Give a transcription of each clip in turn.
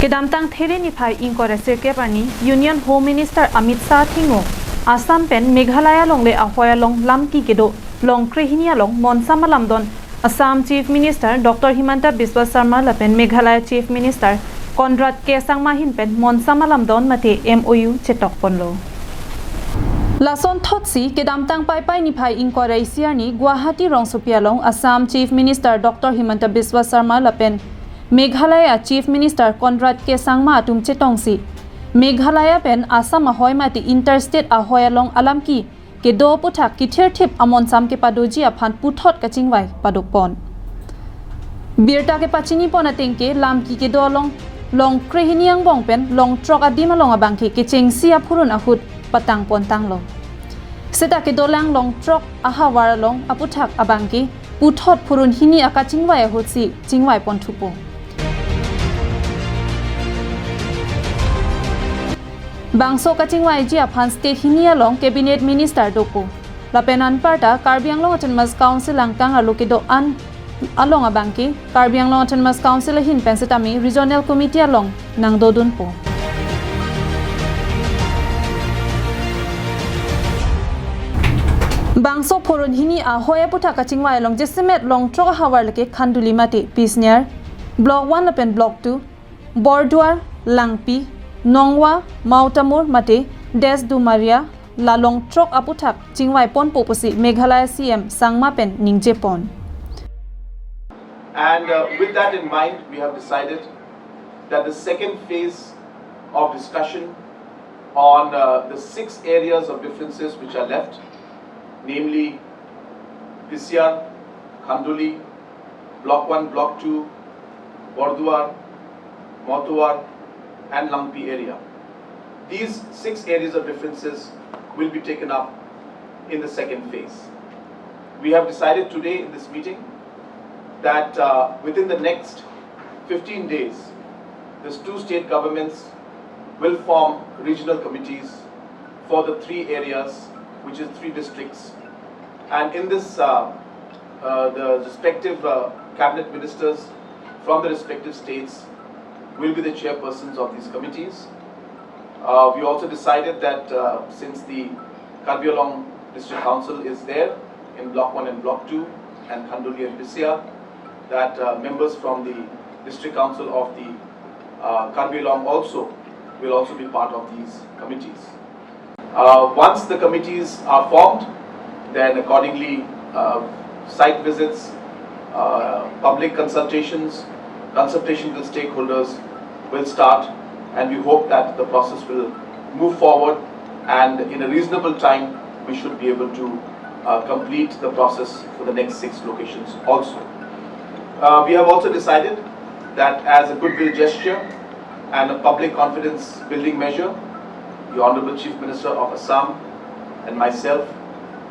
Kedamtang There Nifai Inkore Sirkepani Union Home Minister Amit Shah Thingo Assam Pen Meghalaya Longle Ahoya Long Lamki Kedo Long Krehinia Long Monsama Lamdon Assam Chief Minister Dr. Himanta Biswa Sarma Lapen Meghalaya Chief Minister Konrad K. Sangmahin Pen Monsama Lamdon Mate MOU Chetok Ponlo Lason Thotsi Kedamtang Pai Pai Nifai Inkore Isiani Guwahati Rong Supialong Assam Chief Minister Dr. Himanta Biswa Sarma Lapen Meghalaya Chief Minister Konrad K. Sangma Atum Chetongsi Meghalaya Pen Assam Ahoy Mati Interstate Ahoy Along Alamki Ke Do Puthak Kithir Thip Amon Sam Ke Padoji Aphan Puthot Kachingwai Padokpon Birta Ke Pachini Ponatengke Lamki Ke Do Long Krehiniang Bong Pen Long Trok Adima Long Abangki Ke Cheng Sia Purun Ahut Patang Pontang Long Seta Ke Do Lang Long Trok Ahawar Long Aputhak Abangki Puthot Purun Hini Akachingwai Ahutsi Chingwai Pontupo Bangso Kachingwai Ji Aphan State Hinia Long Cabinet Minister Dopo Lapenan Parta Karbi Anglong Autonomous Council Langkang Alukido An Along Abangki Karbi Anglong Autonomous Council Hin Pensetami Regional Committee Along Nang Dodun Po Bangso Purun Hini Ahoya Puta Kachingwai Long Jesimet Long Troka Hawar Lake Khanduli Mati Pisniar Block 1 Lapen Block 2 Borduar Langpi Nongwa, Mautamur Mate, Des du Maria, Lalong Trok Aputak, Chingwai Pon Popusi, Meghalaya CM, Sangmapen, Ningje Pon. And with that in mind, we have decided that the second phase of discussion on the 6 areas of differences which are left, namely Pisyar, Khanduli, Block 1, Block 2, Borduar, Mautuar, and Langpi area. These 6 areas of differences will be taken up in the second phase. We have decided today in this meeting that within the next 15 days, these 2 state governments will form regional committees for the 3 areas, which is 3 districts. And in this, the respective cabinet ministers from the respective states will be the chairpersons of these committees. We also decided that since the Karbi Anglong District Council is there in Block 1 and Block 2 and Khanduli and Pisyar, that members from the District Council of the Karbi Anglong will also be part of these committees. Once the committees are formed, then accordingly site visits, public consultations with stakeholders will start, and we hope that the process will move forward, and in a reasonable time we should be able to complete the process for the next 6 locations also. We have also decided that as a goodwill gesture and a public confidence building measure, the Honorable Chief Minister of Assam and myself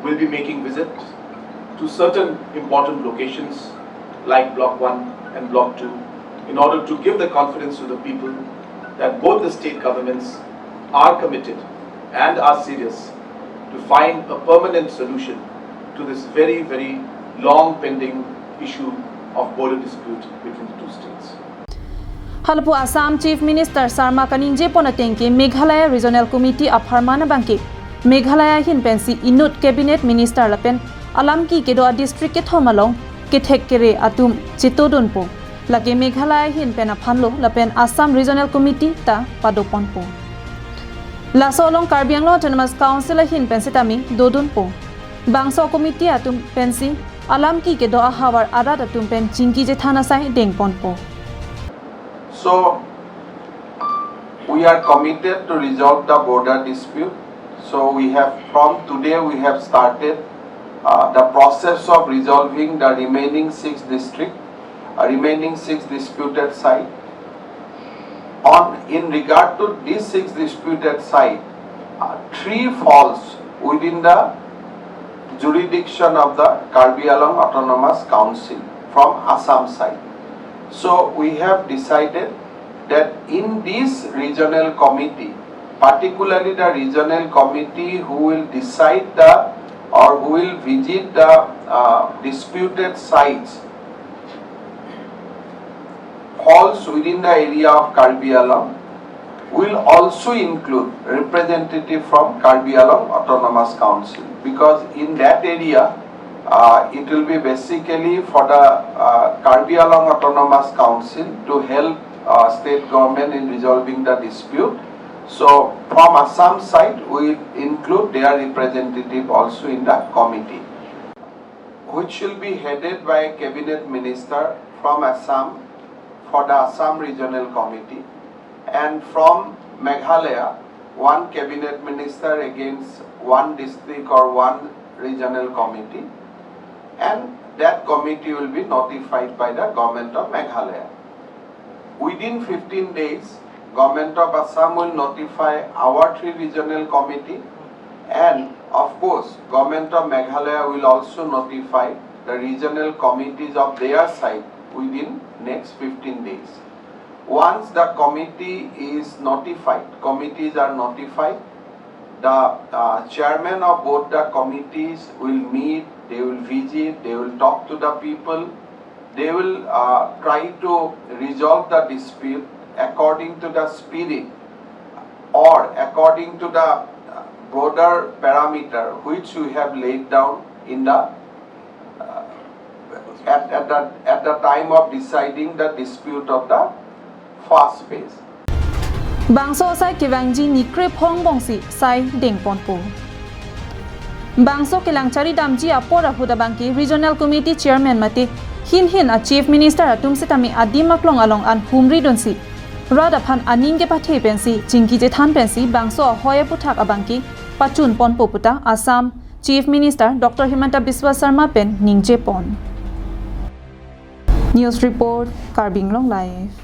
will be making visits to certain important locations like Block 1 and Block 2 in order to give the confidence to the people that both the state governments are committed and are serious to find a permanent solution to this very, very long pending issue of border dispute between the 2 states. Halpu Assam Chief Minister Sarma Kaningje Ponatengke Meghalaya Regional Committee of Harmana Banki Meghalaya Hin Pensi Inut Cabinet Minister Lapen Alamki Kedoa District ke Thomalong ke Thekkere Atum Chitodunpo Lake Meghalaya Hin Pena Phanlo Lapen Assam Regional Committee ta Padoponpo Lasolong Karbi Anglong Autonomous Council Hin Pensitami Dodunpo Bangso Committee Atum Pensi Alamki Kedoa Hawar Adat Atum Pen Chinki Jethana Sai Dengponpo. So we are committed to resolve the border dispute. So we have, from today we have started the process of resolving the remaining 6 disputed sites. In regard to these 6 disputed sites, 3 falls within the jurisdiction of the Karbi Anglong Autonomous Council from Assam side. So we have decided that in this regional committee, particularly the regional committee who will decide who will visit the disputed sites, falls within the area of Karbi Anglong will also include representative from Karbi Anglong Autonomous Council, because in that area it will be basically for the Karbi Anglong Autonomous Council to help state government in resolving the dispute. So from Assam side we will include their representative also in the committee, which will be headed by a cabinet minister from Assam for the Assam Regional Committee, and from Meghalaya one cabinet minister against one district or one regional committee, and that committee will be notified by the government of Meghalaya. Within 15 days, government of Assam will notify our 3 regional committee, and of course government of Meghalaya will also notify the regional committees of their side within next 15 days. Once the committee is notified, committees are notified, the chairman of both the committees will meet, they will visit, they will talk to the people, they will try to resolve the dispute according to the spirit or according to the broader parameter which we have laid down in the at the time of deciding the dispute of the first phase. Bangso sai kivangji nikre phong bongsi sai dengpon po. Bangso kelangchari damji apora huda bangki regional committee chairman mati hin a chief minister atum setami adimaklong along an humri donsi rada phan aninge pathe pensi chingki je than pensi bangso hoye puthak abangki pachun pon poputa Assam chief minister Dr. Himanta Biswa Sarma pen ningje pon. News report Karbi Anglong live.